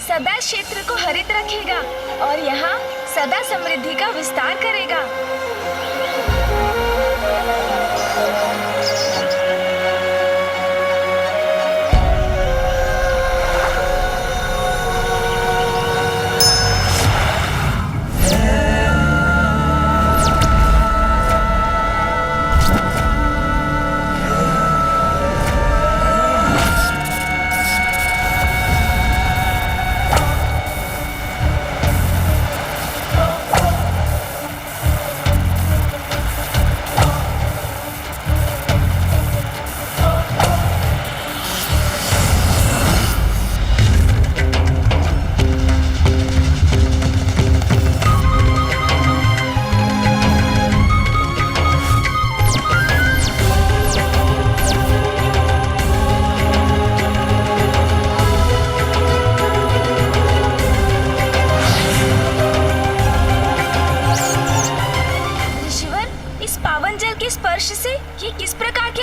सदा क्षेत्र को हरित रखेगा और यहाँ सदा समृद्धि का विस्तार करेगा।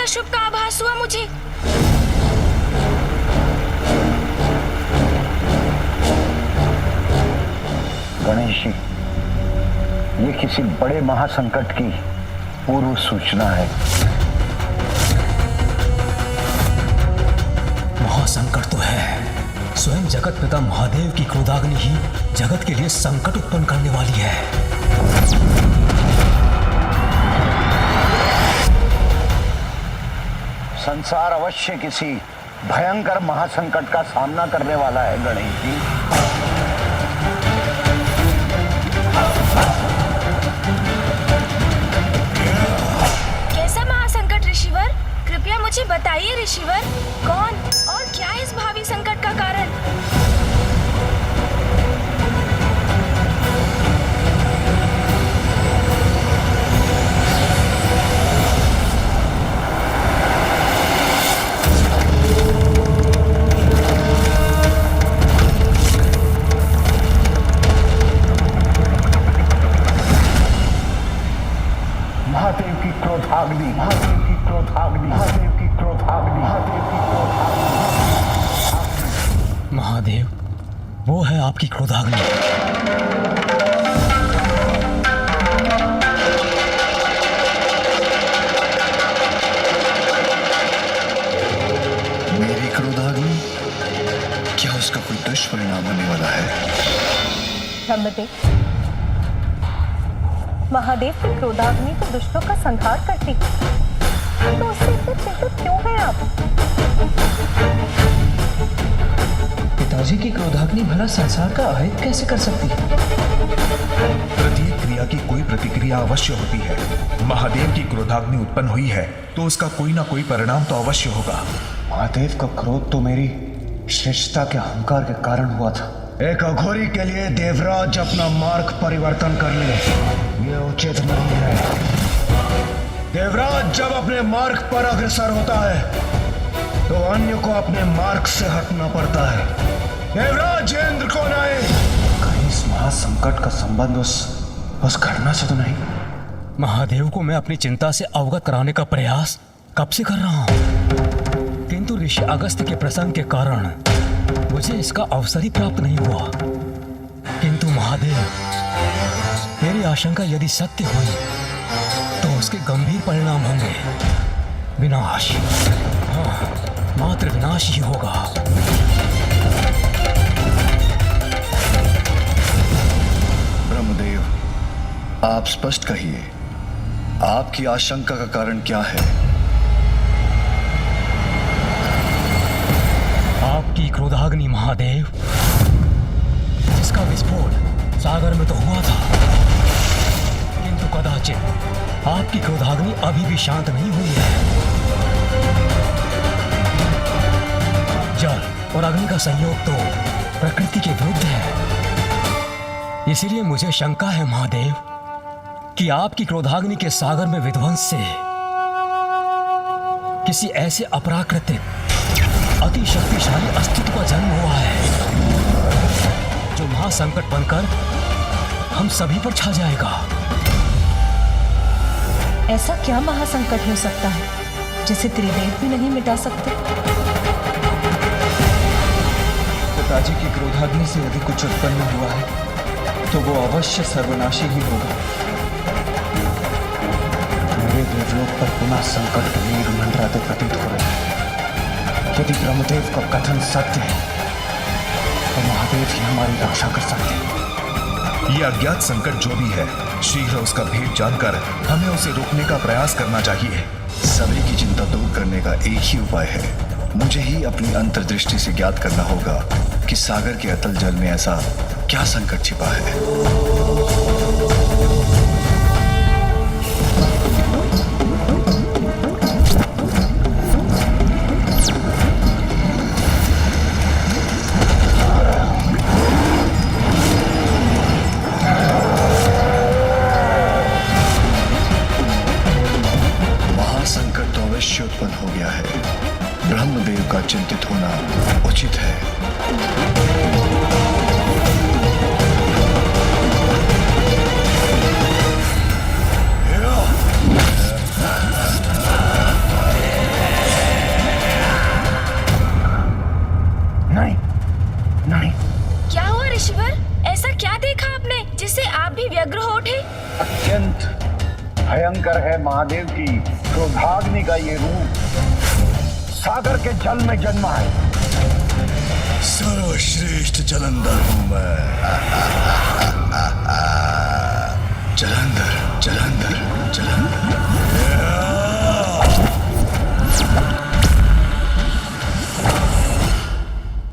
अशुभ का आभास हुआ मुझे। गणेश जी, ये किसी बड़े महासंकट की पूर्व सूचना है। महासंकट तो है, स्वयं जगत पिता महादेव की क्रोधाग्नि ही जगत के लिए संकट उत्पन्न करने वाली है। संसार अवश्य किसी भयंकर महासंकट का सामना करने वाला है गणेश जी। कैसा महासंकट ऋषिवर? कृपया मुझे बताइए ऋषिवर, कौन और क्या है इस भावी संकट का कारण? महादेव की क्रोधाग्नि, महादेव की क्रोधाग्नि, महादेव की क्रोधाग्नि, महादेव की क्रोधाग्नि। महादेव, वो है आपकी क्रोधाग्नि। मेरी क्रोधाग्नि? क्या उसका कोई दुष्परिणाम होने वाला है? ब्रह्मदेव, महादेव की क्रोधाग्नि तो दुष्टों का संहार करती, तो उससे इतने चिंतित क्यों हैं आप? पिताजी की क्रोधाग्नि भला संसार का अहित कैसे कर सकती है? प्रत्येक क्रिया की कोई प्रतिक्रिया अवश्य होती है। महादेव की क्रोधाग्नि उत्पन्न हुई है तो उसका कोई ना कोई परिणाम तो अवश्य होगा। महादेव का क्रोध तो मेरी श्रेष्ठता के अहंकार के कारण हुआ था। एक अघोरी के लिए देवराज अपना मार्ग परिवर्तन कर ले, ये उचित नहीं है। देवराज जब अपने मार्ग पर अग्रसर होता है तो अन्य को अपने मार्ग से हटना पड़ता है। देवराज इंद्र को नहीं। कहीं इस महासंकट का संबंध उस घटना से तो नहीं? महादेव को मैं अपनी चिंता से अवगत कराने का प्रयास कब से कर रहा हूं, किंतु ऋषि अगस्त्य के प्रसंग के कारण मुझे इसका अवसर ही प्राप्त नहीं हुआ। किंतु महादेव, मेरी आशंका यदि सत्य हुई तो उसके गंभीर परिणाम होंगे। विनाश, हाँ, मात्र विनाश ही होगा। ब्रह्मदेव, आप स्पष्ट कहिए, आपकी आशंका का कारण क्या है? आपकी क्रोधाग्नि महादेव, जिसका विस्फोट सागर में तो हुआ था, किंतु कदाचित आपकी क्रोधाग्नि अभी भी शांत नहीं हुई है। जल और अग्नि का संयोग तो प्रकृति के विरुद्ध है। इसीलिए मुझे शंका है महादेव कि आपकी क्रोधाग्नि के सागर में विध्वंस से किसी ऐसे अपराकृतिक अति शक्तिशाली अस्तित्व का जन्म हुआ है जो महासंकट बनकर हम सभी पर छा जाएगा। ऐसा क्या महासंकट हो सकता है जिसे त्रिदेव भी नहीं मिटा सकते? पिताजी की क्रोधाग्नि से यदि कुछ उत्पन्न हुआ है तो वो अवश्य सर्वनाशी ही होगा। मेरे देवलोक पर पुनः संकट के मेघ मंडराते प्रतीत हो रहे हैं। यदि ब्रह्मदेव का कथन सत्य है तो महादेव ही हमारी रक्षा कर सकते हैं। ये अज्ञात संकट जो भी है, शीघ्र उसका भेद जानकर हमें उसे रोकने का प्रयास करना चाहिए। सभी की चिंता दूर करने का एक ही उपाय है। मुझे ही अपनी अंतर्दृष्टि से ज्ञात करना होगा कि सागर के अतल जल में ऐसा क्या संकट छिपा है। महासंकट तो अवश्य उत्पन्न हो गया है। ब्रह्मदेव का चिंतित होना उचित है। नहीं नहीं, क्या हुआ ऋषिवर? ऐसा क्या देखा आपने जिससे आप भी व्यग्र हो उठे? अत्यंत भयंकर है महादेव की क्रोधाग्नि का ये रूप। सागर के जल में जन्मा है। सर्वश्रेष्ठ जलंधर हूं मैं। जलंधर जलंधर जलंधर।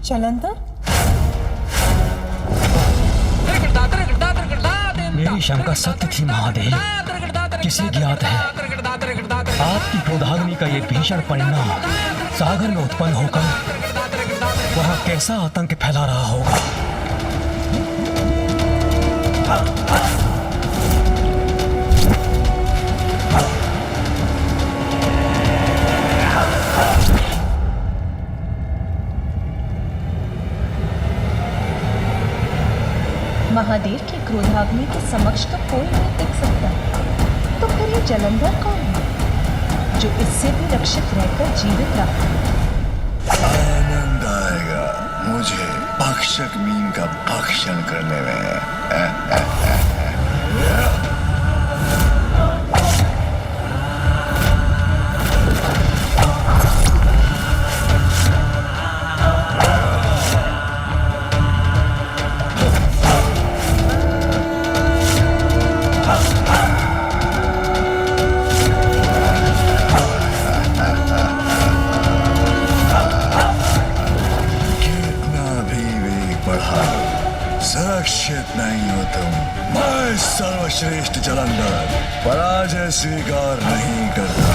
जलंधर, मेरी शंका सत्य थी महादेव। किसे ज्ञात है आपकी क्रोधाग्नि का ये भीषण परिणाम सागर में उत्पन्न होकर वहां कैसा आतंक फैला रहा होगा। महादेव की क्रोधाग्नि के समक्ष तो कोई नहीं टिक सकता, तो फिर ये जलंधर कौन है जो इससे भी रक्षित रहकर जीवित रहा? आनंद आएगा मुझे भक्षक मीन का भक्षण करने में। सुरक्षित नहीं हो तुम। मैं सर्वश्रेष्ठ जलंधर पराजय स्वीकार नहीं करता।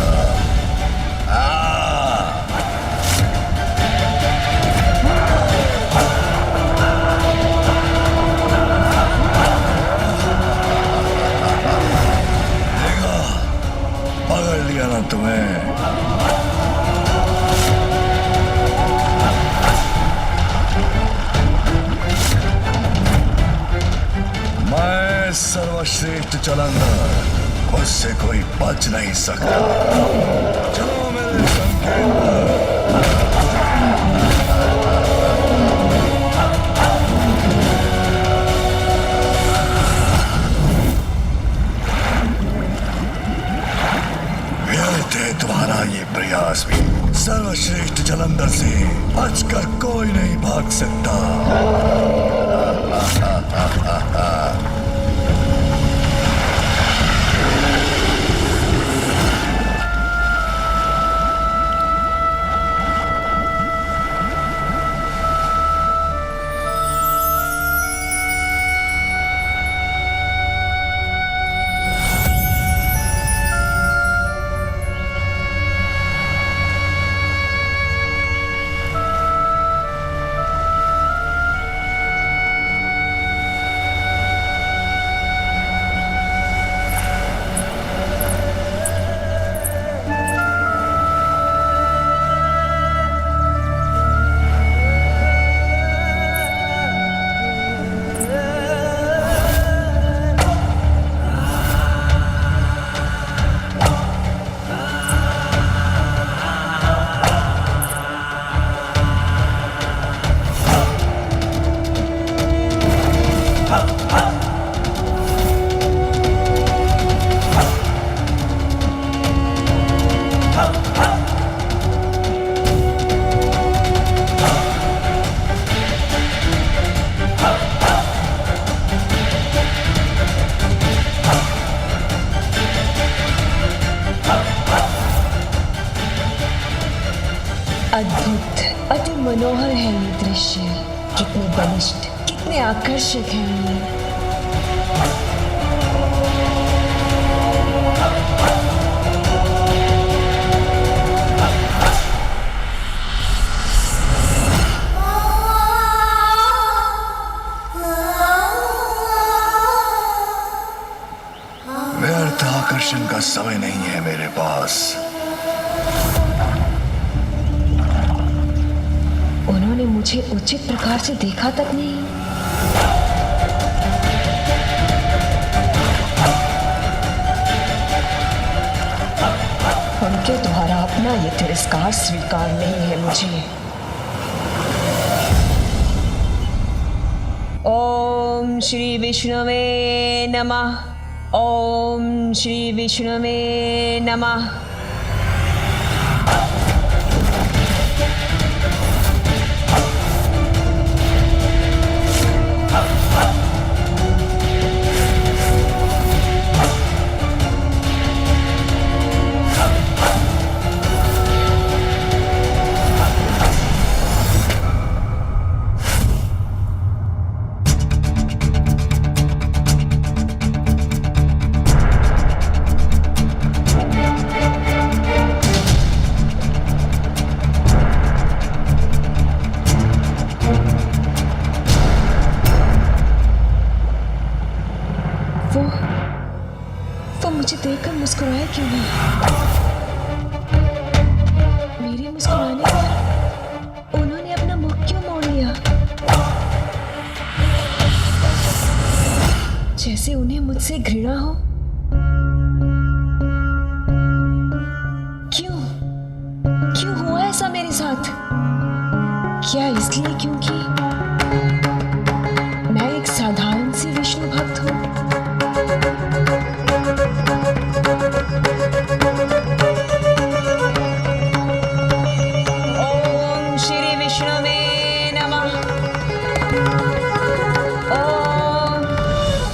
देखा, पकड़ लिया ना तुम्हें। मैं सर्वश्रेष्ठ जलंधर, मुझसे कोई बच नहीं सकता। चलो मेरे संकेत पर। व्यर्थ है तुम्हारा ये प्रयास भी। सर्वश्रेष्ठ जलंधर से बचकर कोई नहीं भाग सकता। मनोहर है ये दृश्य, कितने बलिष्ठ, कितने आकर्षक हैं ये। व्यर्थ आकर्षण का समय नहीं है मेरे पास। उन्होंने मुझे उचित प्रकार से देखा तक नहीं। उनके द्वारा अपना ये तिरस्कार स्वीकार नहीं है मुझे। ओम श्री विष्णुवे नमः। ओम श्री विष्णुवे नमः। वो मुझे देखकर मुस्कुराए क्यों नहीं? मेरे मुस्कुराने पर उन्होंने अपना मुख क्यों मोड़ लिया? जैसे उन्हें मुझसे घृणा हो। क्यों क्यों हुआ ऐसा मेरे साथ? क्या इसलिए क्योंकि मैं एक साधारण सी विष्णु भक्त हूँ? ओम श्री विष्णुवे नमः। ओम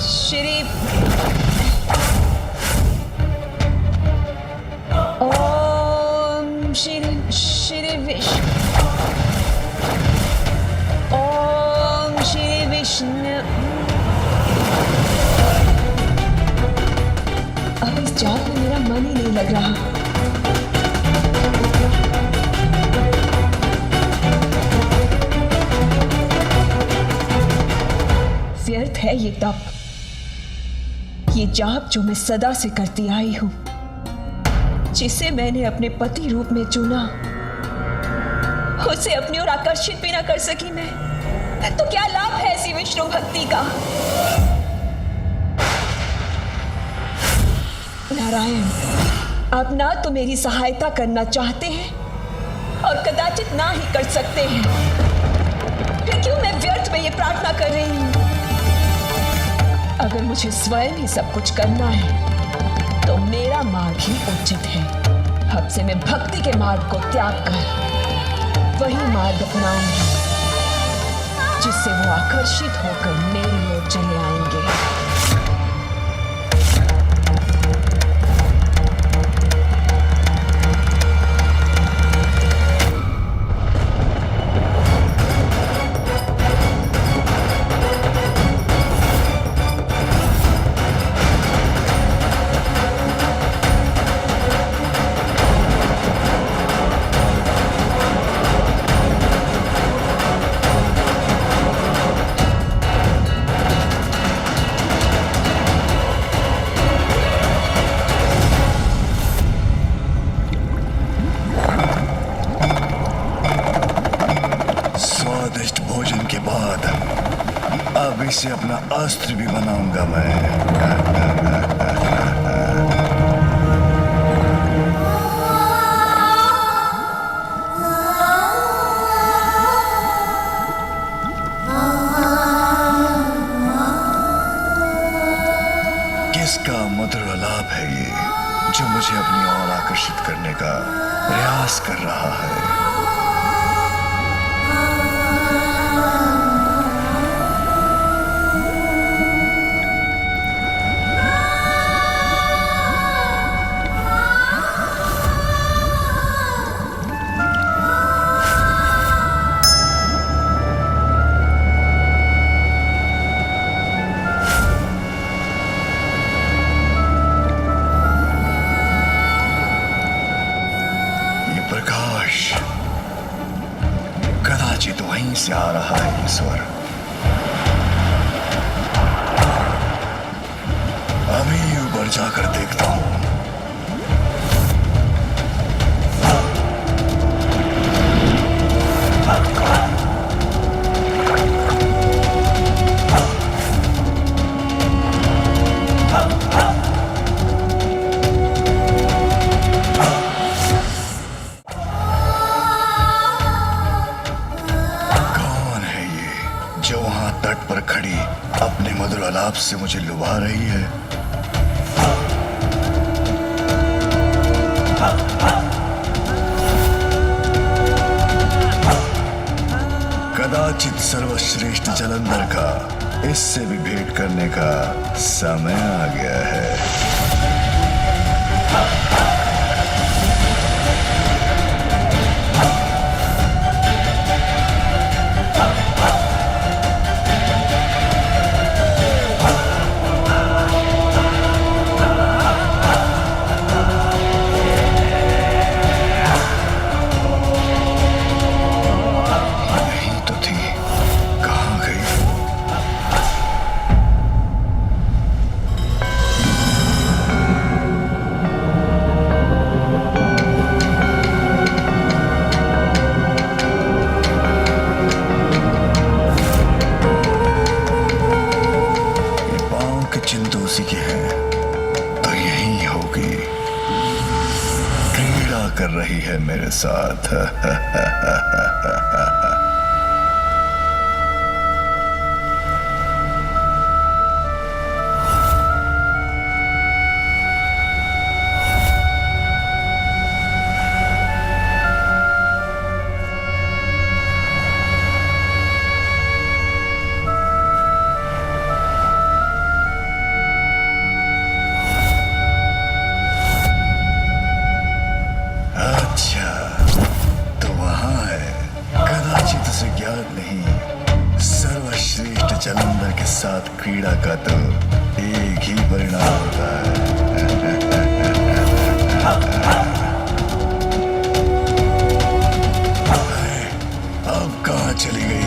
श्री ओम श्री विष्णु। ओम श्री विष्णु। अब इस जाप में मेरा मन ही नहीं लग रहा। व्यर्थ है ये तप, ये जाप जो मैं सदा से करती आई हूं, जिसे मैंने अपने पति रूप में चुना, उसे अपनी ओर आकर्षित भी ना कर सकी मैं, तो क्या लाभ है ऐसी विष्णु भक्ति का? नारायण, आप ना तो मेरी सहायता करना चाहते हैं और कदाचित ना ही कर सकते हैं। फिर क्यों मैं व्यर्थ में ये प्रार्थना कर रही हूं? अगर मुझे स्वयं ही सब कुछ करना है तो मेरा मार्ग ही उचित है। अब से मैं भक्ति के मार्ग को त्याग कर वही मार्ग अपनाऊंगी जिससे वो आकर्षित होकर मेरी ओर चले आएंगे। स्वादिष्ट भोजन के बाद अब इसे अपना अस्त्र भी बनाऊंगा मैं। किसका मधुर आलाप है ये जो मुझे अपनी ओर आकर्षित करने का प्रयास कर रहा है? तट पर खड़ी अपने मधुर आलाप से मुझे लुभा रही है। कदाचित सर्वश्रेष्ठ जलंधर का इससे भी भेंट करने का समय आ गया है। कर रही है मेरे साथ। जलंधर के साथ क्रीड़ा का तो एक ही परिणाम होता है। अब कहाँ चली गई?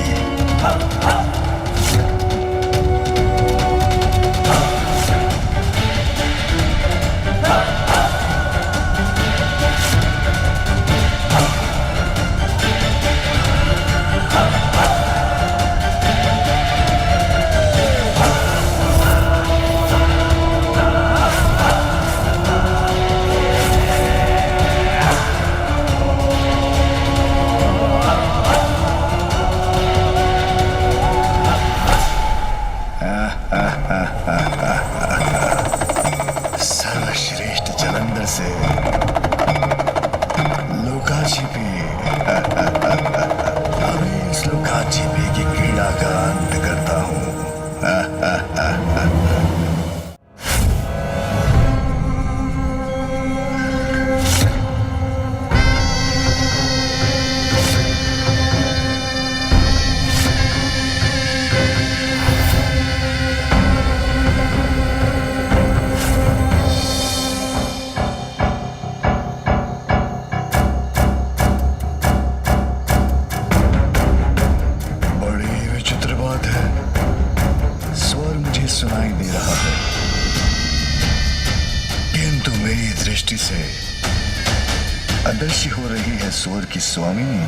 सर्वश्रेष्ठ जलंधर से लुका छिपी। अभी इस लुका छिपी की क्रीड़ा का अंत करता हूँ। सुनाई दे रहा है, किंतु मेरी दृष्टि से अदृश्य हो रही है स्वर की स्वामिनी।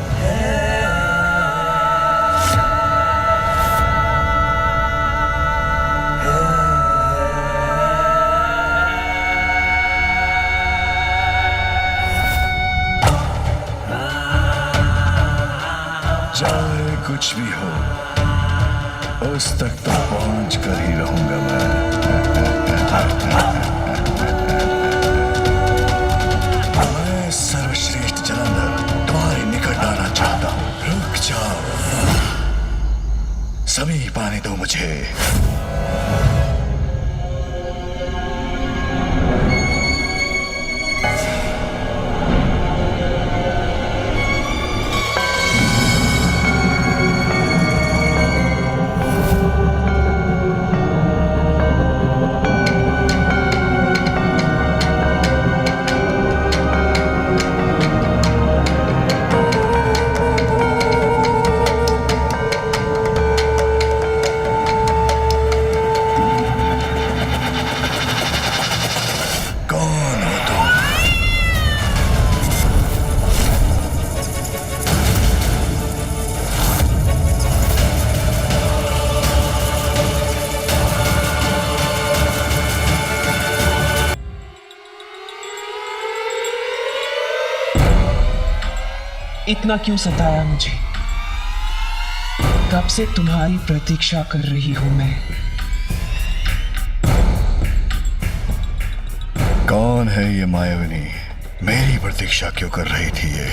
चाहे कुछ भी हो, उस तक तो पहुंच कर ही रहूंगा मैं। मैं सर्वश्रेष्ठ जलंधर तुम्हारे निकट आना चाहता हूं। रुक जाओ, समीप आने दो मुझे। इतना क्यों सताया मुझे? कब से तुम्हारी प्रतीक्षा कर रही हूं मैं। कौन है ये मायाविनी? मेरी प्रतीक्षा क्यों कर रही थी ये?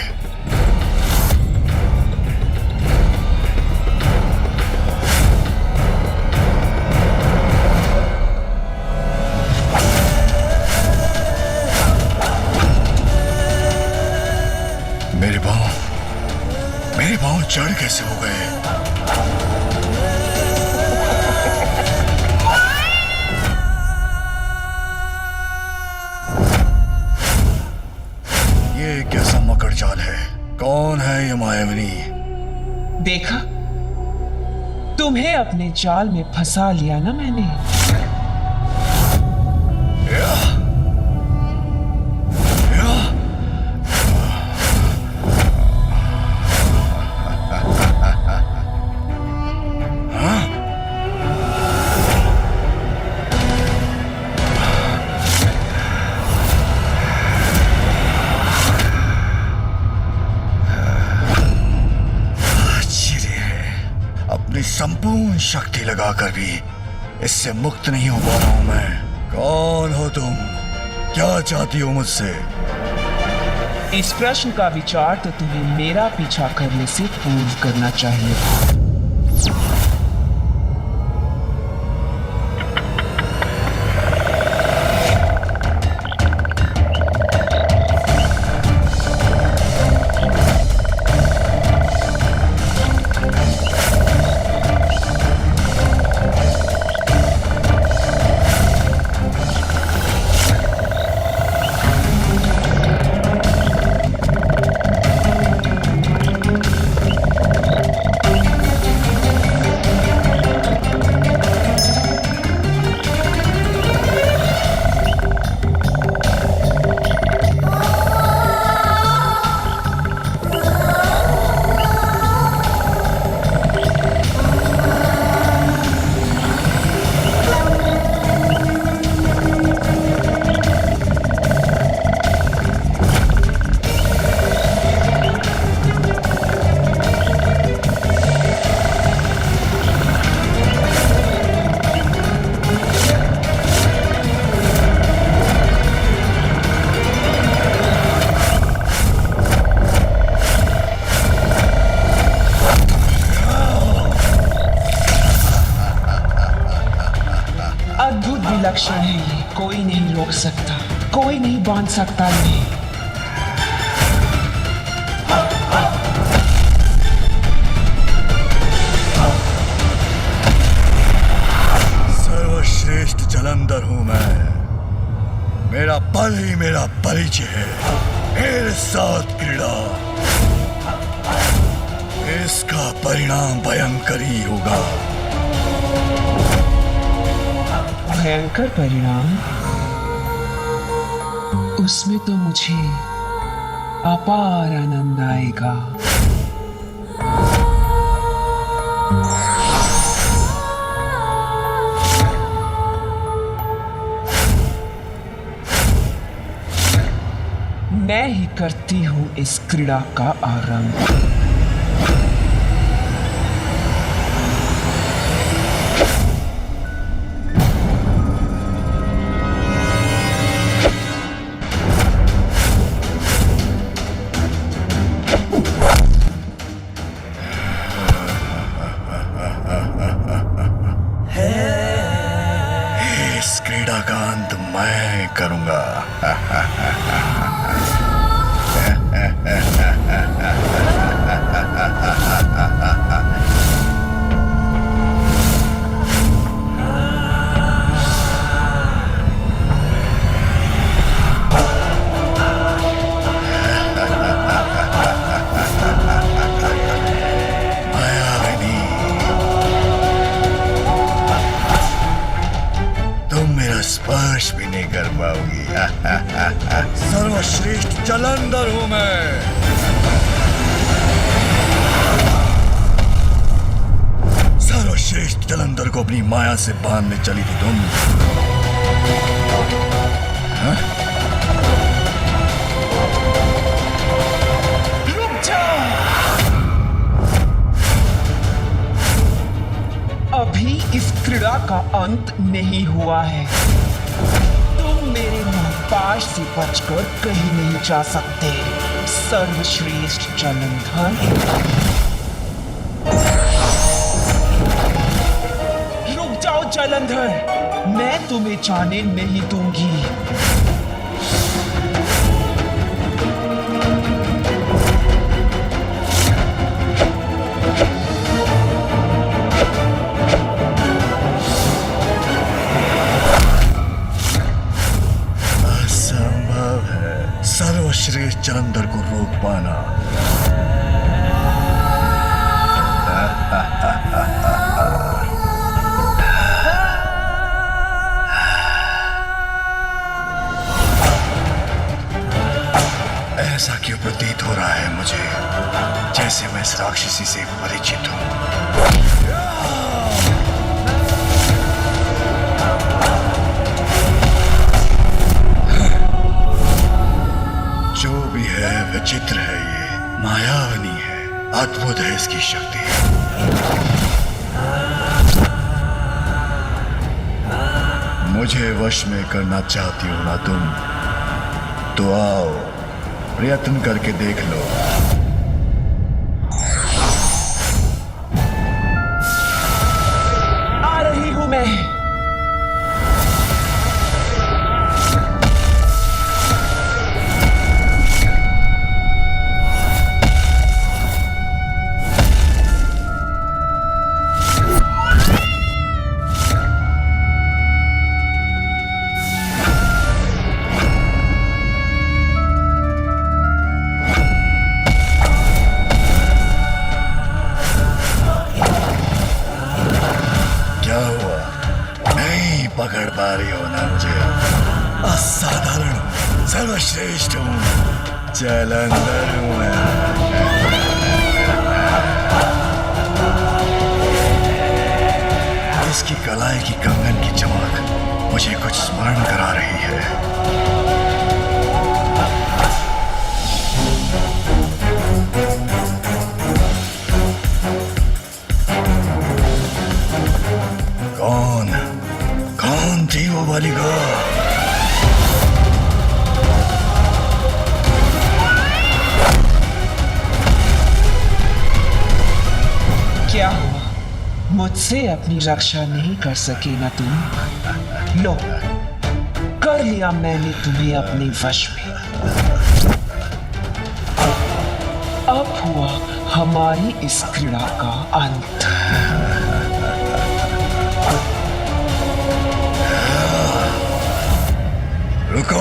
मेरे पांव जड़ कैसे हो गए? ये कैसा मकड़ जाल है? कौन है ये मायाविनी? देखा, तुम्हें अपने जाल में फंसा लिया ना मैंने। संपूर्ण शक्ति लगाकर भी इससे मुक्त नहीं हो पा रहा हूं मैं। कौन हो तुम? क्या चाहती हो मुझसे? इस प्रश्न का विचार तो तुम्हें मेरा पीछा करने से पूर्व करना चाहिए। लक्षण है ये, कोई नहीं रोक सकता, कोई नहीं बांध सकता इन्हें। सर्वश्रेष्ठ जलंधर हूं मैं। मेरा बल ही मेरा परिचय है। मेरे साथ क्रीड़ा, इसका परिणाम भयंकर ही होगा। भयंकर परिणाम? उसमें तो मुझे अपार आनंद आएगा। मैं ही करती हूं इस क्रीड़ा का आरंभ। इस क्रीड़ा का अंत मैं करूंगा। स्पर्श भी नहीं कर पाओगी। सर्वश्रेष्ठ जलंधर हूं मैं। सर्वश्रेष्ठ जलंधर को अपनी माया से बांधने चली थी तुम। हाँ? रुक जाओ। इस क्रीड़ा का अंत नहीं हुआ है। तुम मेरे मुंहपाश से बचकर कहीं नहीं जा सकते, सर्वश्रेष्ठ जलंधर। रुक जाओ जलंधर, मैं तुम्हें जाने नहीं दूंगी। सर्वश्रेष्ठ जलंधर को रोक पाना। ऐसा क्यों प्रतीत हो रहा है मुझे जैसे मैं इस राक्षसी से परिचित हूं। जो भी है विचित्र है, ये मायावनी है, अद्भुत है इसकी शक्ति। मुझे वश में करना चाहती हो ना तुम, तो आओ प्रयत्न करके देख लो। आ रही हूं मैं। पकड़ पा रही हो ना मुझे? असाधारण, सर्वश्रेष्ठ हूं, जलंधर हूं मैं। इसकी कलाई की कंगन की चमक मुझे कुछ स्मरण करा रही है। कौन थी वो बालिका? क्या हुआ? मुझसे अपनी रक्षा नहीं कर सके ना तुम? लो, कर लिया मैंने तुम्हें अपने वश में। अब हुआ हमारी इस क्रीड़ा का अंत। रुको,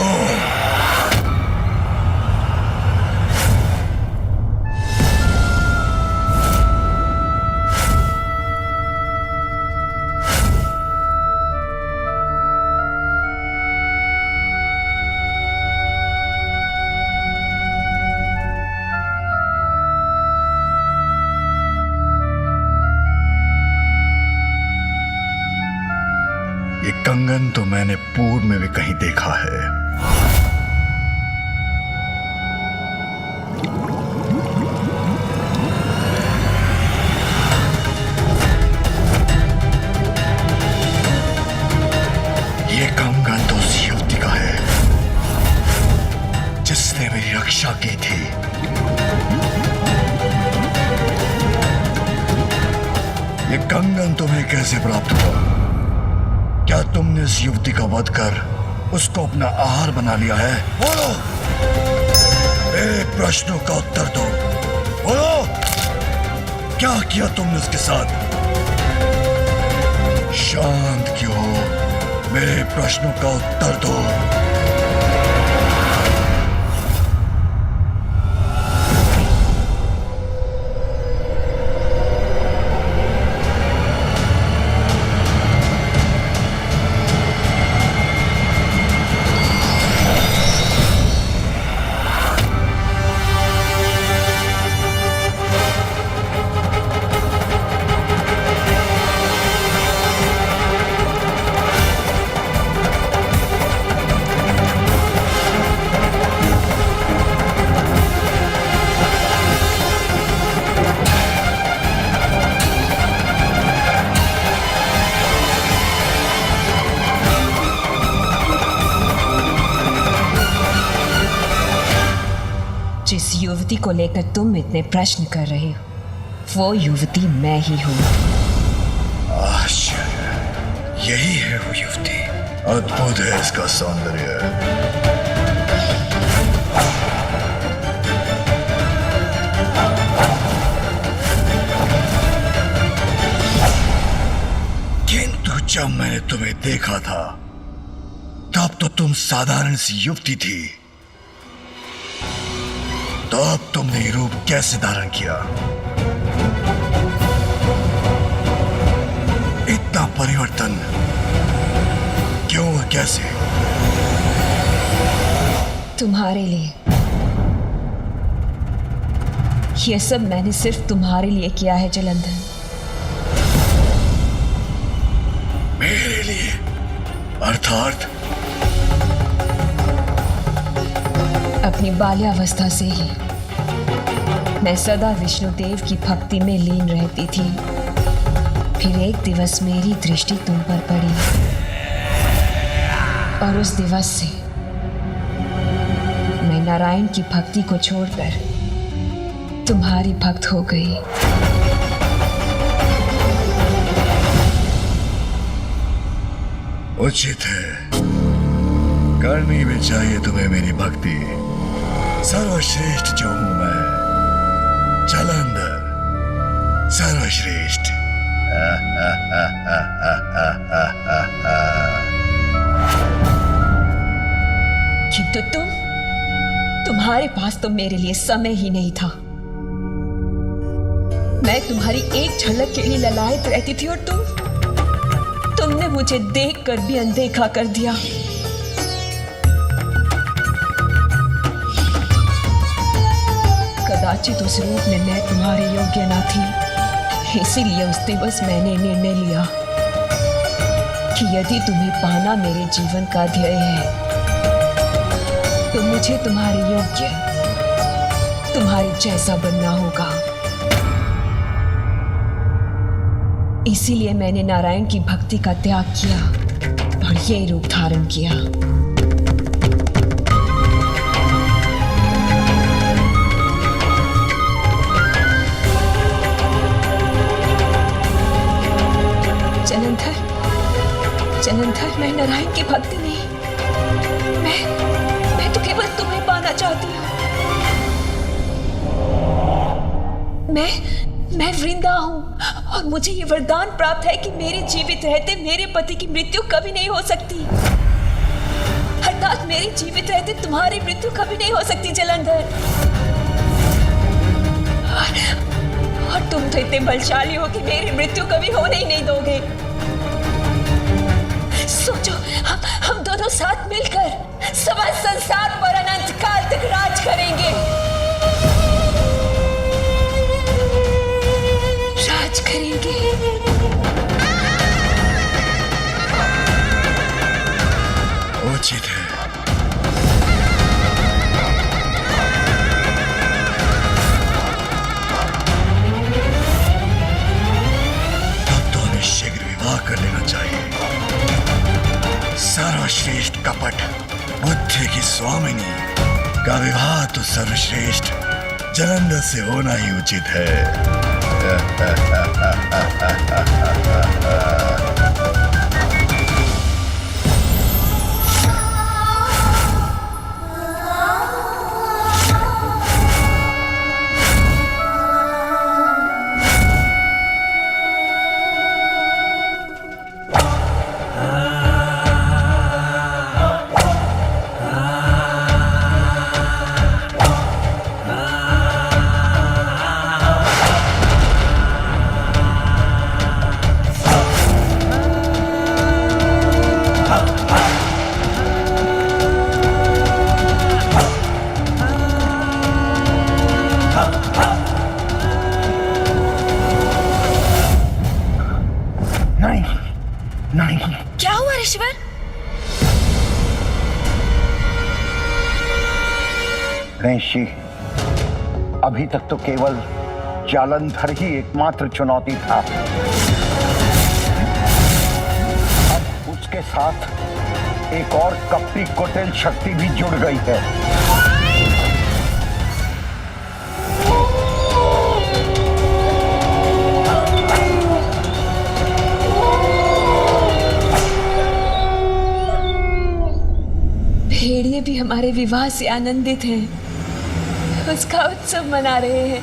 ये कंगन तो मैंने पूर्व में भी कहीं देखा है। ये कंगन तो उस युवती का है जिसने मेरी रक्षा की थी। ये कंगन तुम्हें कैसे प्राप्त हुआ? क्या तुमने इस युवती का वध कर उसको अपना आहार बना लिया है? बोलो, मेरे प्रश्नों का उत्तर दो। बोलो, क्या किया तुमने उसके साथ? शांत क्यों हो? मेरे प्रश्नों का उत्तर दो। को लेकर तुम इतने प्रश्न कर रहे हो, वो युवती मैं ही हूँ। आश्चर्य, यही है वो युवती। अद्भुत है इसका सौंदर्य। किंतु जब मैंने तुम्हें देखा था तब तो तुम साधारण सी युवती थी, तो अब तुमने ये रूप कैसे धारण किया? इतना परिवर्तन क्यों और कैसे? तुम्हारे लिए। ये सब मैंने सिर्फ तुम्हारे लिए किया है जलंधर। मेरे लिए? अर्थात? अपनी बाल्यावस्था से ही मैं सदा विष्णुदेव की भक्ति में लीन रहती थी। फिर एक दिवस मेरी दृष्टि तुम पर पड़ी और उस दिवस से मैं नारायण की भक्ति को छोड़कर तुम्हारी भक्त हो गई। उचित है, करनी भी चाहिए तुम्हें मेरी भक्ति। सर्वश्रेष्ठ जो हूं मैं, जलंधर सर्वश्रेष्ठ। किंतु तुम्हारे पास तो मेरे लिए समय ही नहीं था। मैं तुम्हारी एक झलक के लिए ललायत रहती थी और तुमने मुझे देखकर भी अनदेखा कर दिया। कदाचित उस रूप में मैं तुम्हारे योग्य ना थी, इसीलिए उस दिवस मैंने निर्णय लिया कि यदि तुम्हें पाना मेरे जीवन का ध्येय है तो मुझे तुम्हारे योग्य, तुम्हारे जैसा बनना होगा। इसीलिए मैंने नारायण की भक्ति का त्याग किया और ये रूप धारण किया। जलंधर, मैं नारायण की भक्ति नहीं, मैं तो केवल तुम्हें पाना चाहती हूँ। मैं वृंदा हूँ और मुझे ये वरदान प्राप्त है कि मेरे जीवित रहते मेरे पति की मृत्यु कभी नहीं हो सकती। अर्थात मेरे जीवित रहते तुम्हारी मृत्यु कभी नहीं हो सकती जलंधर। और तुम तो इतने बलशाली हो कि मेरी मृत्यु कभी होने ही नहीं दोगे। सोचो, हम दोनों साथ मिलकर समस्त संसार पर अनंत काल तक राज करेंगे। राज करेंगे। उचित है। तब तो हमें शीघ्र विवाह कर लेना चाहिए। सर्वश्रेष्ठ कपट बुद्धि की स्वामिनी का विवाह तो सर्वश्रेष्ठ जलंधर से होना ही उचित है। नहीं। क्या हुआ ऋषिवर? ऋषि, अभी तक तो केवल जालंधर ही एकमात्र चुनौती था। अब उसके साथ एक और कपटी कुटिल शक्ति भी जुड़ गई है। हमारे विवाह से आनंदित हैं, उसका उत्सव मना रहे हैं।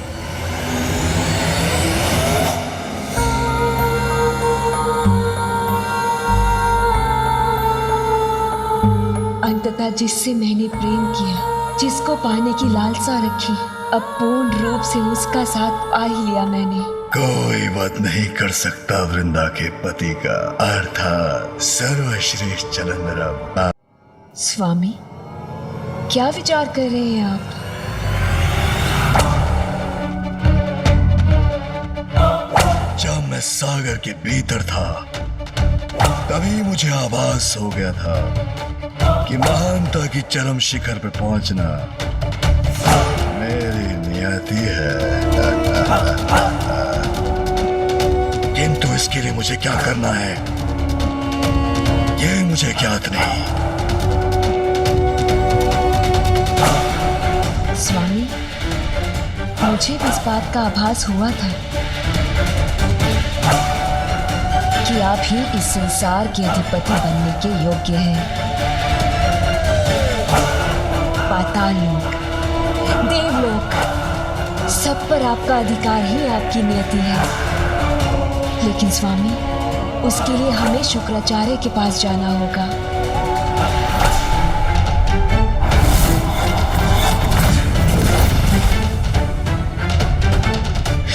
अंततः जिससे मैंने प्रेम किया, जिसको पाने की लालसा रखी, अब पूर्ण रूप से उसका साथ पा ही लिया मैंने। कोई बात नहीं कर सकता वृंदा के पति का अर्थात सर्वश्रेष्ठ जलंधर। स्वामी, क्या विचार कर रहे हैं आप? जब मैं सागर के भीतर था तभी मुझे आभास हो गया था कि महानता की चरम शिखर पे पहुंचना मेरी नियति है। किंतु इसके लिए मुझे क्या करना है ये मुझे ज्ञात नहीं। स्वामी, मुझे भी इस बात का आभास हुआ था कि आप ही इस संसार के अधिपति बनने के योग्य हैं। पाताल लोक, देवलोक, सब पर आपका अधिकार ही आपकी नियति है। लेकिन स्वामी, उसके लिए हमें शुक्राचार्य के पास जाना होगा।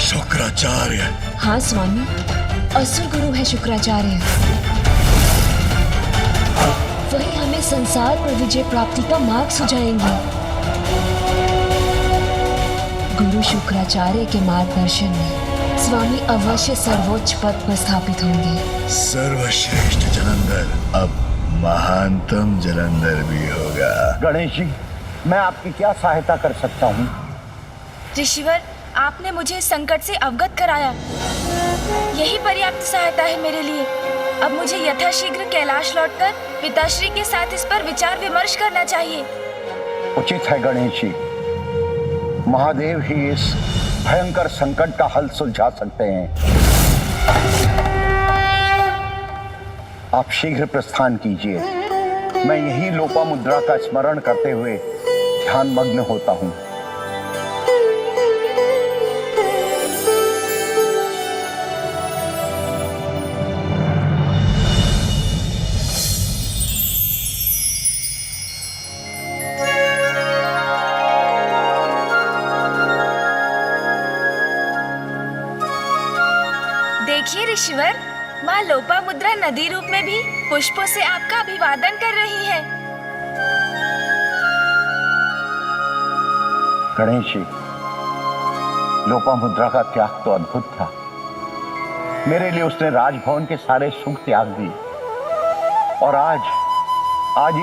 शुक्राचार्य? हाँ स्वामी, असुर गुरु है शुक्राचार्य। वही हमें संसार पर विजय प्राप्ति का मार्ग सुझाएंगे। गुरु शुक्राचार्य के मार्गदर्शन में स्वामी अवश्य सर्वोच्च पद पर स्थापित होंगे। सर्वश्रेष्ठ जलंधर अब महानतम जलंधर भी होगा। गणेश जी, मैं आपकी क्या सहायता कर सकता हूँ? ऋषिवर, आपने मुझे इस संकट से अवगत कराया, यही पर्याप्त सहायता है मेरे लिए। अब मुझे यथाशीघ्र कैलाश लौटकर पिताश्री के साथ इस पर विचार विमर्श करना चाहिए। उचित है गणेश जी, महादेव ही इस भयंकर संकट का हल सुलझा सकते हैं। आप शीघ्र प्रस्थान कीजिए, मैं यही लोपामुद्रा का स्मरण करते हुए ध्यान मग्न होता हूँ। देखिए ऋषिवर, माँ लोपामुद्रा नदी रूप में भी पुष्पों से आपका अभिवादन कर रही है। गणेश जी, लोपामुद्रा का त्याग तो अद्भुत था। मेरे लिए उसने राजभवन के सारे सुख त्याग दिए और आज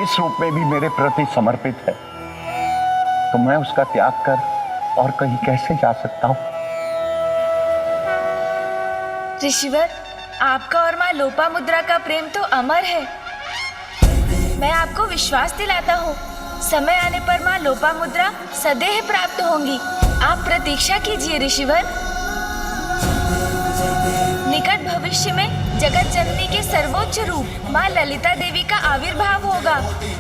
इस रूप में भी मेरे प्रति समर्पित है। तो मैं उसका त्याग कर और कहीं कैसे जा सकता हूँ? ऋषिवर, आपका और माँ लोपामुद्रा का प्रेम तो अमर है। मैं आपको विश्वास दिलाता हूँ, समय आने पर माँ लोपामुद्रा सदैव प्राप्त होंगी। आप प्रतीक्षा कीजिए ऋषिवर। निकट भविष्य में जगत जननी के सर्वोच्च रूप माँ ललिता देवी का आविर्भाव होगा।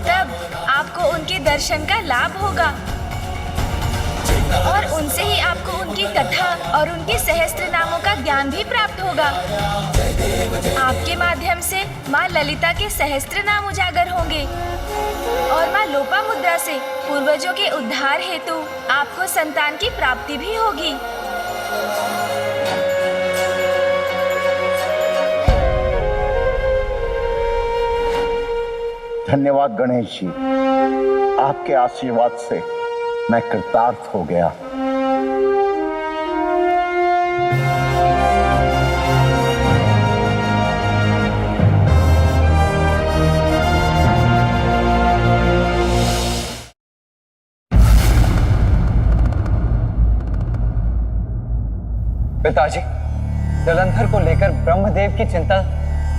तब आपको उनके दर्शन का लाभ होगा और उनसे ही आपको उनकी कथा और उनके सहस्त्र नामों का ज्ञान भी प्राप्त होगा। आपके माध्यम से माँ ललिता के सहस्त्र नाम उजागर होंगे और माँ लोपामुद्रा से पूर्वजों के उद्धार हेतु आपको संतान की प्राप्ति भी होगी। धन्यवाद गणेश जी, आपके आशीर्वाद से मैं कृतार्थ हो गया। पिताजी, जलंधर को लेकर ब्रह्मदेव की चिंता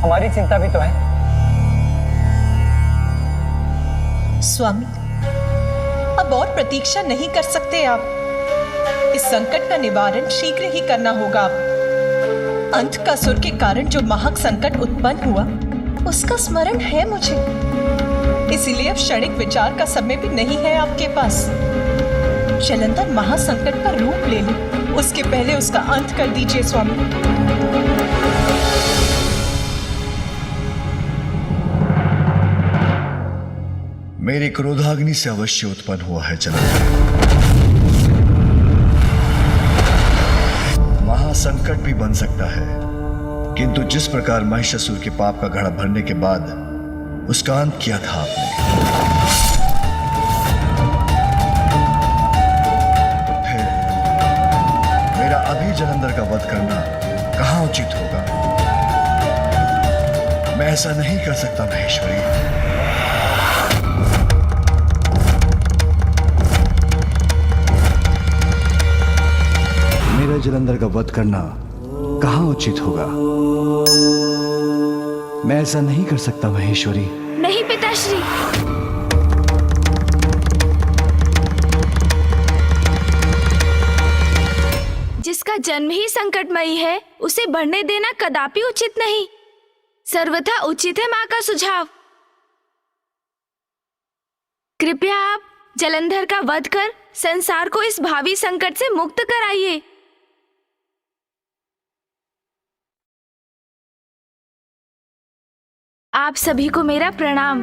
हमारी चिंता भी तो है। स्वामी, अब और प्रतीक्षा नहीं कर सकते आप। इस संकट का निवारण शीघ्र ही करना होगा। अंत का सुर के कारण जो महाक संकट उत्पन्न हुआ, उसका स्मरण है मुझे। इसीलिए अब क्षणिक विचार का समय भी नहीं है आपके पास। जलंधर महासंकट का रूप ले ले, उसके पहले उसका अंत कर दीजिए स्वामी। मेरी क्रोधाग्नि से अवश्य उत्पन्न हुआ है जलंधर। महासंकट भी बन सकता है, किंतु जिस प्रकार महिषासुर के पाप का घड़ा भरने के बाद उसका अंत किया था आपने, तो फिर मेरा अभी जलंधर का वध करना कहां उचित होगा? मैं ऐसा नहीं कर सकता महेश्वरी। मेरा जलंधर का वध करना कहां उचित होगा? मैं ऐसा नहीं कर सकता महेश्वरी। नहीं पिताश्री, जिसका जन्म ही संकटमयी है उसे बढ़ने देना कदापि उचित नहीं। सर्वथा उचित है माँ का सुझाव। कृपया आप जलंधर का वध कर संसार को इस भावी संकट से मुक्त कराइए। आप सभी को मेरा प्रणाम।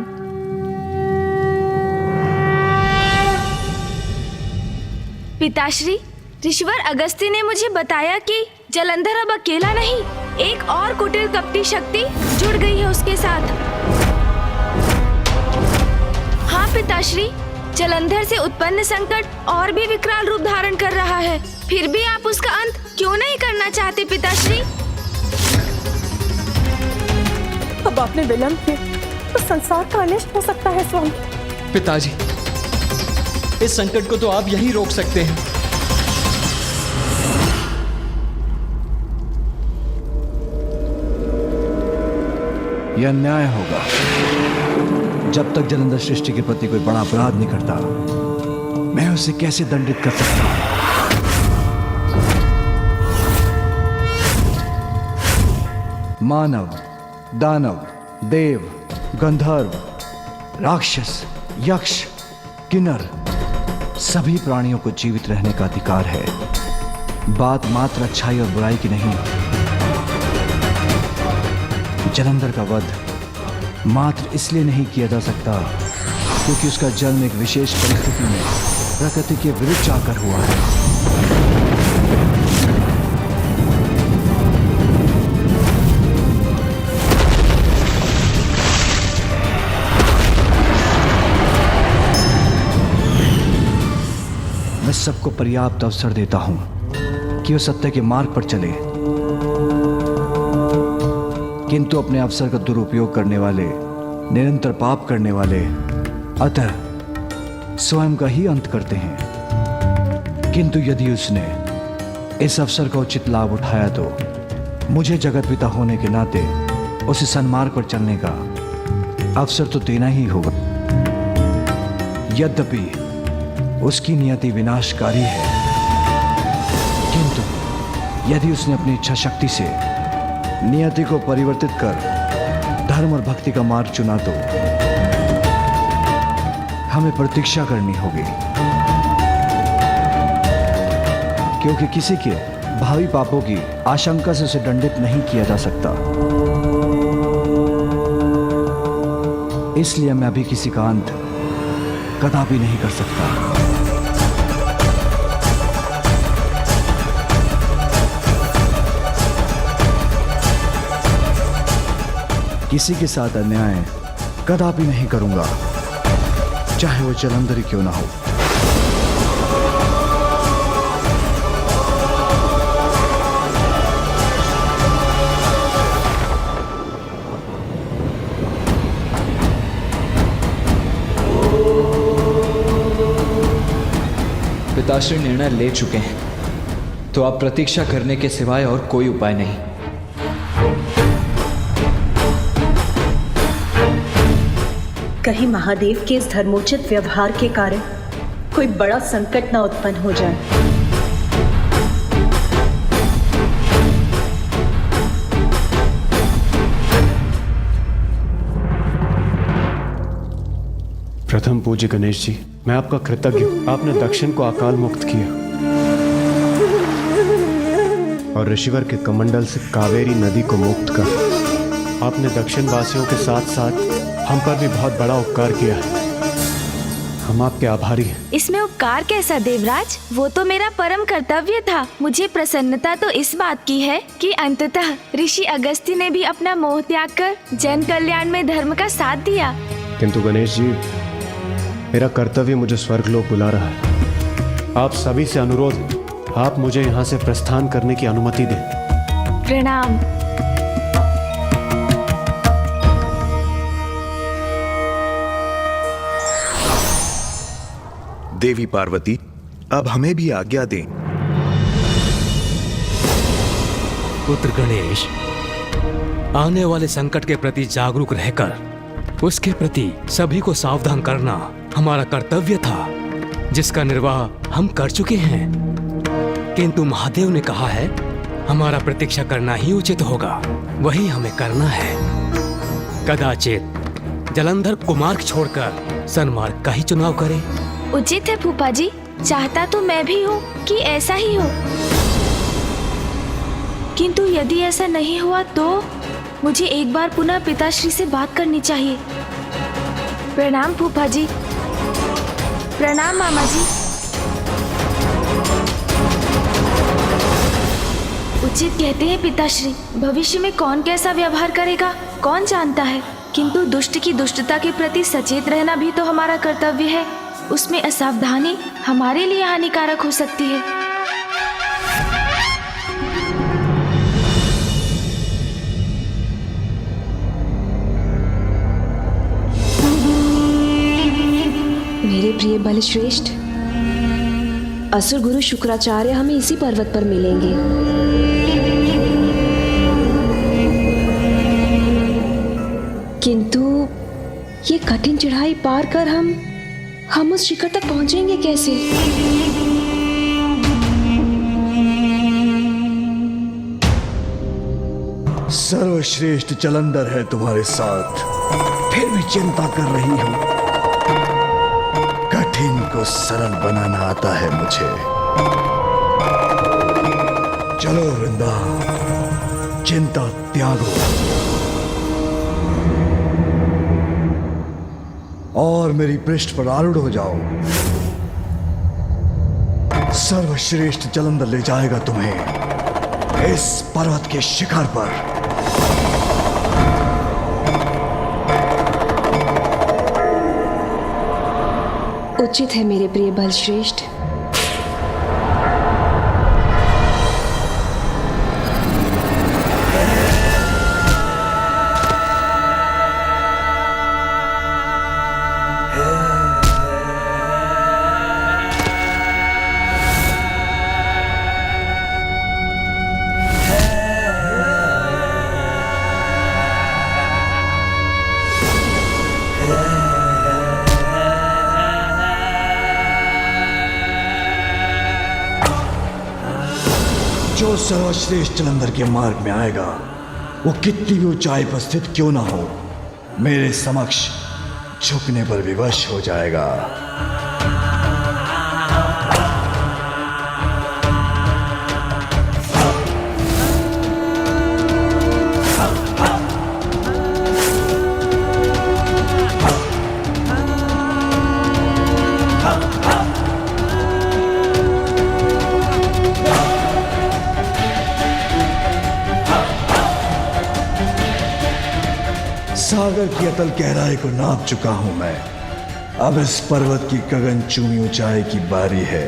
पिताश्री, ऋषिवर अगस्त्य ने मुझे बताया कि जलंधर अब अकेला नहीं, एक और कुटिल कपटी शक्ति जुड़ गई है उसके साथ। हाँ पिताश्री, जलंधर से उत्पन्न संकट और भी विकराल रूप धारण कर रहा है, फिर भी आप उसका अंत क्यों नहीं करना चाहते पिताश्री? अब आपने विलंब किया तो संसार का अनिष्ट हो सकता है स्वामी। पिताजी, इस संकट को तो आप यही रोक सकते हैं। यह अन्याय होगा। जब तक जलंधर सृष्टि के प्रति कोई बड़ा अपराध नहीं करता, मैं उसे कैसे दंडित कर सकता हूं? मानव, दानव, देव, गंधर्व, राक्षस, यक्ष, किन्नर, सभी प्राणियों को जीवित रहने का अधिकार है। बात मात्र अच्छाई और बुराई की नहीं। जलंधर का वध मात्र इसलिए नहीं किया जा सकता क्योंकि उसका जन्म एक विशेष परिस्थिति में प्रकृति के विरुद्ध जाकर हुआ है। मैं सबको पर्याप्त अवसर देता हूं कि वो सत्य के मार्ग पर चले, किंतु अपने अवसर का दुरुपयोग करने वाले, निरंतर पाप करने वाले अतः स्वयं का ही अंत करते हैं। किंतु यदि उसने इस अवसर का उचित लाभ उठाया तो मुझे जगत पिता होने के नाते उसे सन्मार्ग पर चलने का अवसर तो देना ही होगा। यद्यपि उसकी नियति विनाशकारी है, किंतु यदि उसने अपनी इच्छा शक्ति से नियति को परिवर्तित कर धर्म और भक्ति का मार्ग चुना तो हमें प्रतीक्षा करनी होगी, क्योंकि किसी के भावी पापों की आशंका से उसे दंडित नहीं किया जा सकता। इसलिए मैं अभी किसी का अंत कदापि नहीं कर सकता। किसी के साथ अन्याय कदापि नहीं करूंगा, चाहे वो जलंधर ही क्यों ना हो। पिताश्री निर्णय ले चुके हैं, तो आप प्रतीक्षा करने के सिवाय और कोई उपाय नहीं। कहीं महादेव के इस धर्मोचित व्यवहार के कारण कोई बड़ा संकट न उत्पन्न हो जाए। प्रथम पूज्य गणेश जी, मैं आपका कृतज्ञ हूँ। आपने दक्षिण को अकाल मुक्त किया और ऋषिवर के कमंडल से कावेरी नदी को मुक्त कर आपने दक्षिण वासियों के साथ साथ हम पर भी बहुत बड़ा उपकार किया है। हम आपके आभारी हैं। इसमें उपकार कैसा देवराज, वो तो मेरा परम कर्तव्य था। मुझे प्रसन्नता तो इस बात की है कि अंततः ऋषि अगस्त्य ने भी अपना मोह त्याग कर जन कल्याण में धर्म का साथ दिया। किंतु गणेश जी, मेरा कर्तव्य मुझे स्वर्गलोक बुला रहा है। आप सभी से अनुरोध है, आप मुझे यहाँ से प्रस्थान करने की अनुमति दें। प्रणाम। देवी पार्वती, अब हमें भी आज्ञा दें। पुत्र गणेश, आने वाले संकट के प्रति जागरूक रहकर उसके प्रति सभी को सावधान करना हमारा कर्तव्य था, जिसका निर्वाह हम कर चुके हैं। किंतु महादेव ने कहा है हमारा प्रतीक्षा करना ही उचित होगा, वही हमें करना है। कदाचित जलंधर कुमार्ग छोड़कर सन्मार्ग का ही चुनाव करें। उचित है फूफा जी, चाहता तो मैं भी हूँ कि ऐसा ही हो, किंतु यदि ऐसा नहीं हुआ तो मुझे एक बार पुनः पिताश्री से बात करनी चाहिए। प्रणाम फूफा जी। प्रणाम मामा जी। उचित कहते हैं पिताश्री, भविष्य में कौन कैसा व्यवहार करेगा कौन जानता है, किंतु दुष्ट की दुष्टता के प्रति सचेत रहना भी तो हमारा कर्तव्य है। उसमें असावधानी हमारे लिए हानिकारक हो सकती है। मेरे प्रिय बलश्रेष्ठ, असुर गुरु शुक्राचार्य हमें इसी पर्वत पर मिलेंगे। किंतु ये कठिन चढ़ाई पार कर हम उस शिखर तक पहुंचेंगे कैसे? सर्वश्रेष्ठ जलंधर है तुम्हारे साथ, फिर भी चिंता कर रही हो। कठिन को सरल बनाना आता है मुझे। चलो वृंदा, चिंता त्यागो और मेरी पृष्ठ पर आरूढ़ हो जाओ। सर्वश्रेष्ठ जलंधर ले जाएगा तुम्हें इस पर्वत के शिखर पर। उचित है मेरे प्रिय बलश्रेष्ठ। जो सर्वश्रेष्ठ जलंधर के मार्ग में आएगा, वो कितनी भी ऊंचाई पर स्थित क्यों ना हो, मेरे समक्ष झुकने पर विवश हो जाएगा। सागर की अतल गहराई को नाप चुका हूं मैं, अब इस पर्वत की गगनचुंबी ऊंचाई की बारी है।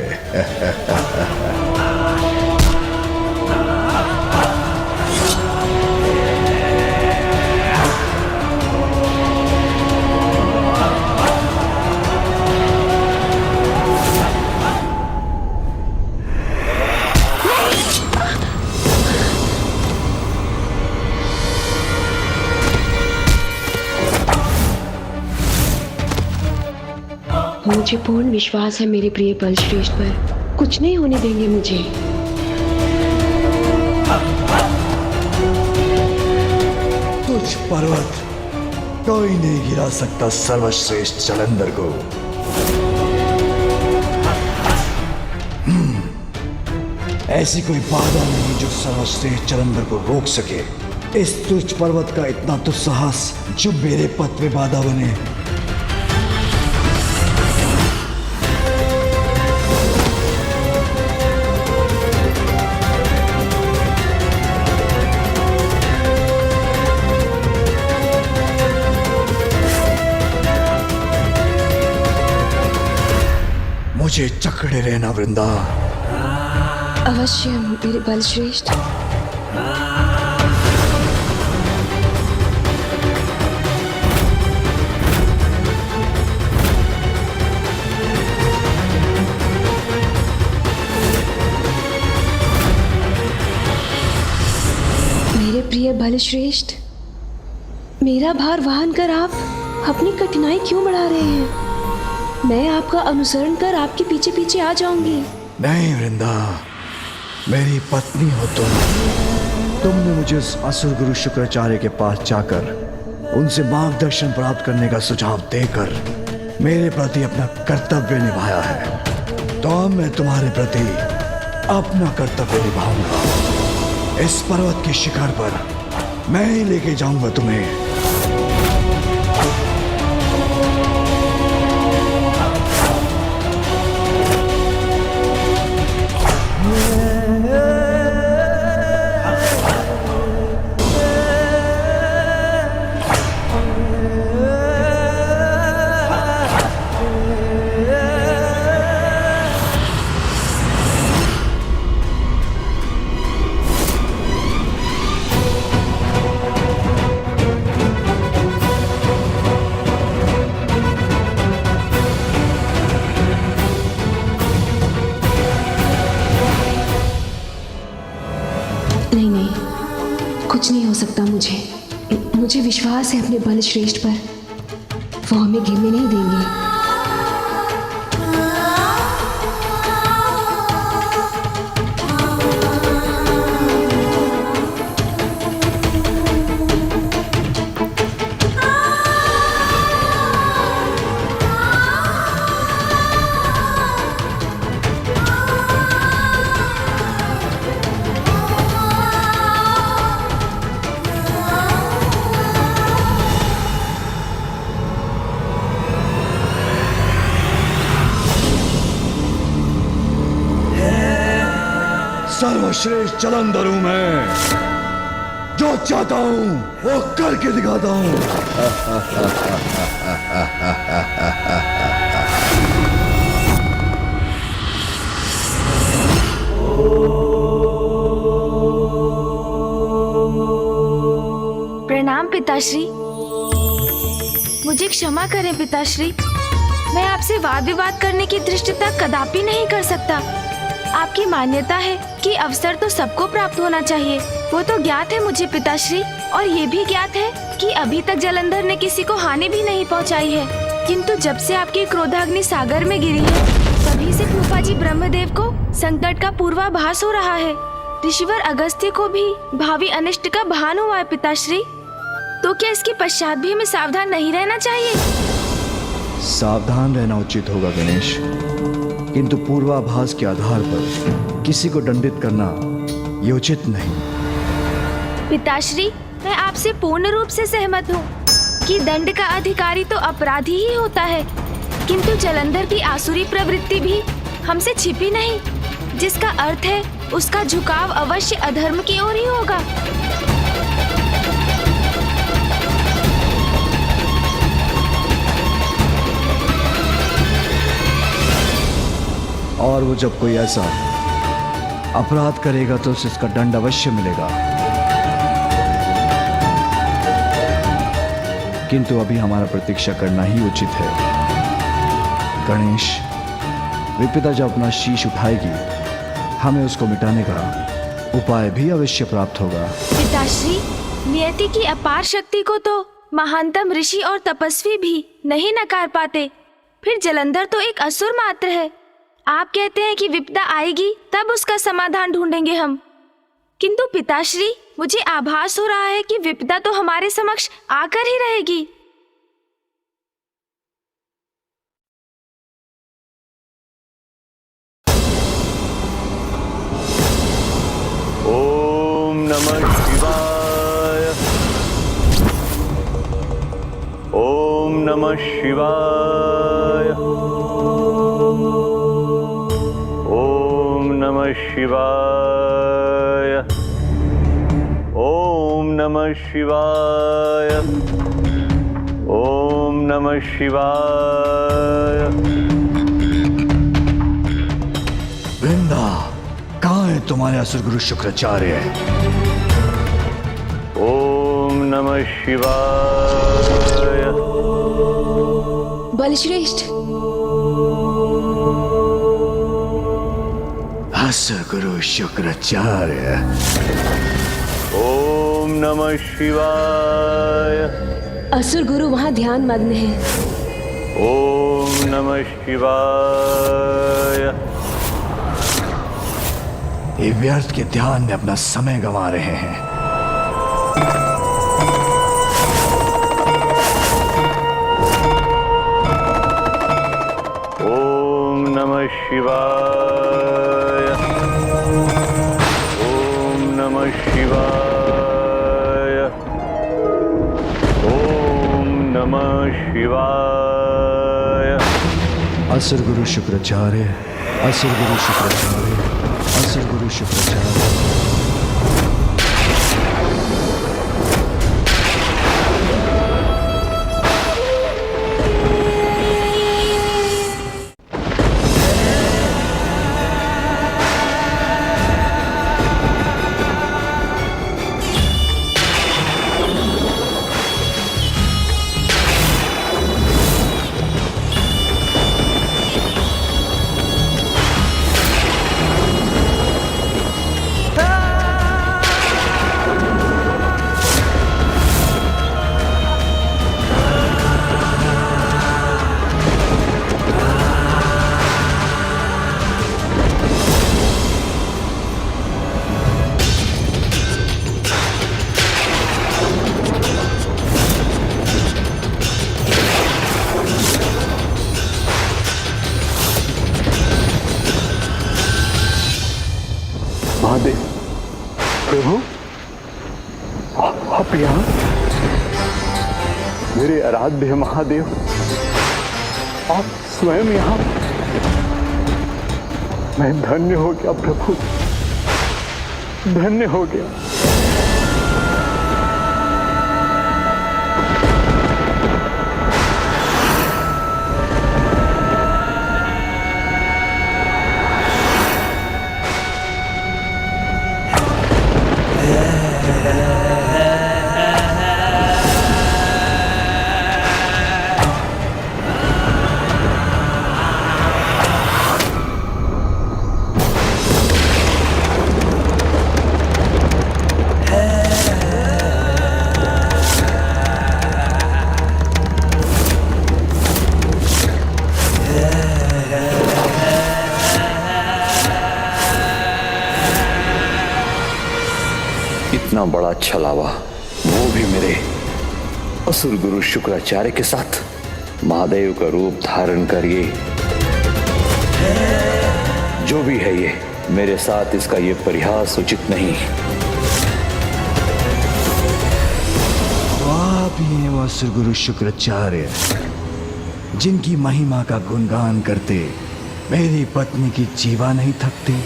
मुझे पूर्ण विश्वास है मेरे प्रिय बलश्रेष्ठ पर, कुछ नहीं होने देंगे मुझे। कुछ पर्वत कोई नहीं गिरा सकता सर्वश्रेष्ठ जालंधर को। ऐसी कोई बाधा नहीं जो सर्वश्रेष्ठ जालंधर को रोक सके। इस तुच्छ पर्वत का इतना तो साहस जो मेरे पथ पे बाधा बने। मुझे चकड़े रहना वृंदा। अवश्य मेरे बलश्रेष्ठ। मेरे प्रिय बलश्रेष्ठ, मेरा भार वहन कर आप अपनी कठिनाई क्यों बढ़ा रहे हैं? मैं आपका अनुसरण कर आपके पीछे पीछे आ जाऊंगी। नहीं वृंदा, मेरी पत्नी हो तुमने मुझे उस असुर गुरु शुक्राचार्य के पास जाकर उनसे मार्गदर्शन प्राप्त करने का सुझाव देकर मेरे प्रति अपना कर्तव्य निभाया है। तो अब मैं तुम्हारे प्रति अपना कर्तव्य निभाऊंगा। इस पर्वत के शिखर पर मैं ही लेके जाऊंगा तुम्हें। कुछ नहीं हो सकता। मुझे विश्वास है अपने बलश्रेष्ठ पर। वो हमें गिरने नहीं देंगे। सर्वश्रेष्ठ जालंधर हूं मैं। जो चाहता हूं वो करके दिखाता हूं। प्रणाम पिताश्री। मुझे क्षमा करें पिताश्री, मैं आपसे वाद विवाद करने की धृष्टता कदापि नहीं कर सकता। आपकी मान्यता है कि अवसर तो सबको प्राप्त होना चाहिए, वो तो ज्ञात है मुझे पिताश्री। और ये भी ज्ञात है कि अभी तक जालंधर ने किसी को हानि भी नहीं पहुंचाई है। किंतु जब से आपकी क्रोधाग्नि सागर में गिरी है, तभी से कृपाजी ब्रह्मदेव को संकट का पूर्वाभास हो रहा है। ऋषिवर अगस्त्य को भी भावी अनिष्ट का भान हुआ है पिताश्री। तो क्या इसके पश्चात भी हमें सावधान नहीं रहना चाहिए? सावधान रहना उचित होगा गणेश, किंतु पूर्वाभास के आधार पर किसी को दंडित करना ये उचित नहीं। पिताश्री, मैं आपसे पूर्ण रूप से सहमत हूँ कि दंड का अधिकारी तो अपराधी ही होता है, किंतु जालंधर की आसुरी प्रवृत्ति भी हमसे छिपी नहीं, जिसका अर्थ है उसका झुकाव अवश्य अधर्म की ओर ही होगा। और वो जब कोई ऐसा अपराध करेगा तो उसे इसका दंड अवश्य मिलेगा। किंतु अभी हमारा प्रतीक्षा करना ही उचित है। गणेश, विपदा जब अपना शीश उठाएगी, हमें उसको मिटाने का उपाय भी अवश्य प्राप्त होगा। पिताश्री, नियति की अपार शक्ति को तो महानतम ऋषि और तपस्वी भी नहीं नकार पाते। फिर जालंधर तो एक असुर मात्र है। आप कहते हैं कि विपदा आएगी तब उसका समाधान ढूंढेंगे हम, किंतु पिताश्री, मुझे आभास हो रहा है कि विपदा तो हमारे समक्ष आकर ही रहेगी। ओम नमः शिवाय। ओम नमः शिवाय। ओम नमः शिवाय। ओम नमः शिवाय। वृंदा, कहाँ है तुम्हारे असुर गुरु शुक्राचार्य? ओम नमः शिवाय। बलश्रेष्ठ, असुर गुरु शुक्राचार्य। ओम नमः शिवाय। असुर गुरु वहां ध्यान मग्न है। ओम नमः शिवाय। ये व्यर्थ के ध्यान में अपना समय गंवा रहे हैं। ओम नमः शिवाय। ओम नमः शिवाय। ओम नमः शिवाय। असुर गुरु शुक्राचार्य, असुर गुरु शुक्राचार्य, असुर गुरु शुक्राचार्य। महादेव, प्रभु, आप यहाँ? मेरे आराध्य महादेव, आप स्वयं यहाँ? मैं धन्य हो गया प्रभु, धन्य हो गया। इतना बड़ा छलावा, वो भी मेरे असुर गुरु शुक्राचार्य के साथ, महादेव का रूप धारण करिए। जो भी है ये, मेरे साथ इसका ये परिहास उचित नहीं। आप ही हैं वो असुर गुरु शुक्राचार्य, जिनकी महिमा का गुणगान करते मेरी पत्नी की जीवा नहीं थकती।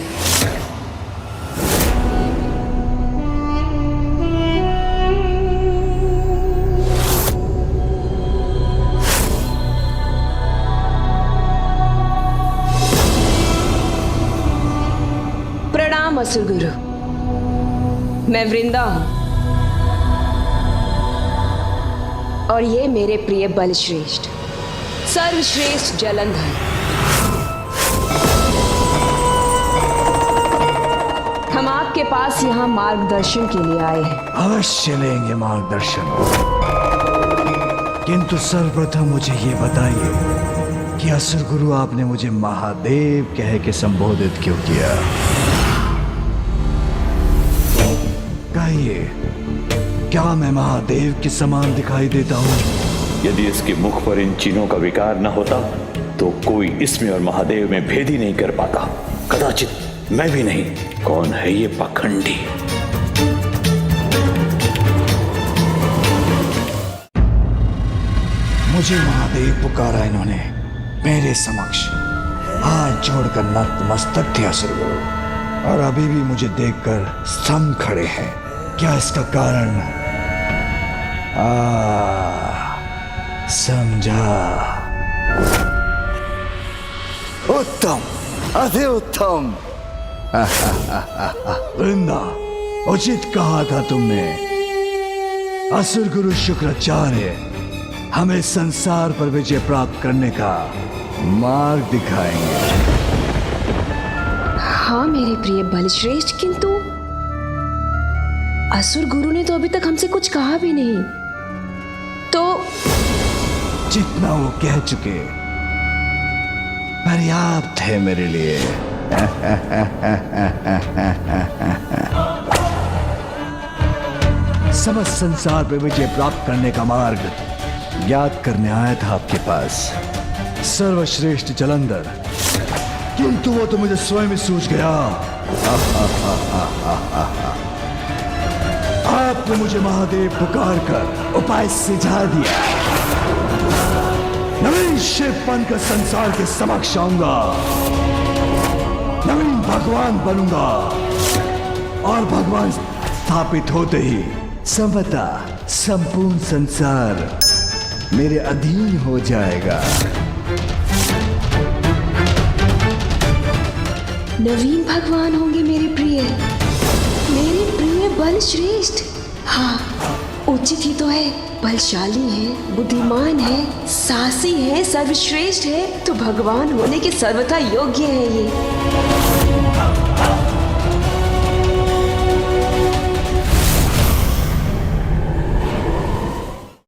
असुर गुरु, मैं वृंदा हूं और ये मेरे प्रिय बलश्रेष्ठ, सर्वश्रेष्ठ जलंधर। हम आपके पास यहाँ मार्गदर्शन के लिए आए हैं। अवश्य लेंगे मार्गदर्शन, किंतु सर्वप्रथम मुझे ये बताइए कि असुर गुरु आपने मुझे महादेव कह के संबोधित क्यों किया? कहिए, क्या मैं महादेव के समान दिखाई देता हूँ? यदि इसके मुख पर इन चिन्हों का विकार न होता तो कोई इसमें और महादेव में भेद ही नहीं कर पाता। कदाचित मैं भी नहीं। कौन है ये पाखंडी? मुझे महादेव पुकारा इन्होंने मेरे समक्ष हाथ जोड़कर नतमस्तक थे असुरगुरु, और अभी भी मुझे देखकर स्तंभ खड़े हैं। क्या इसका कारण? समझा। उत्तम, अति उत्तम। वृंदा, उचित कहा था तुमने। असुर गुरु शुक्राचार्य हमें संसार पर विजय प्राप्त करने का मार्ग दिखाएंगे। हाँ मेरे प्रिय बलश्रेष्ठ, किंतु असुर गुरु ने तो अभी तक हमसे कुछ कहा भी नहीं। तो जितना वो कह चुके पर्याप्त है मेरे लिए। समस्त संसार पर विजय प्राप्त करने का मार्ग ज्ञात करने आया था आपके पास, सर्वश्रेष्ठ जलंधर, किंतु वो तो मुझे स्वयं ही सूझ गया। आपने मुझे महादेव पुकार कर उपाय सुझा दिया। नवीन शिव बनकर संसार के समक्ष आऊंगा, नवीन भगवान बनूंगा, और भगवान स्थापित होते ही समता संपूर्ण संसार मेरे अधीन हो जाएगा। नवीन भगवान होंगे मेरे प्रिय बलश्रेष्ठ। हाँ, उचित ही तो है। बलशाली है, बुद्धिमान है, साहसी है, सर्वश्रेष्ठ है, तो भगवान होने के सर्वथा योग्य है ये।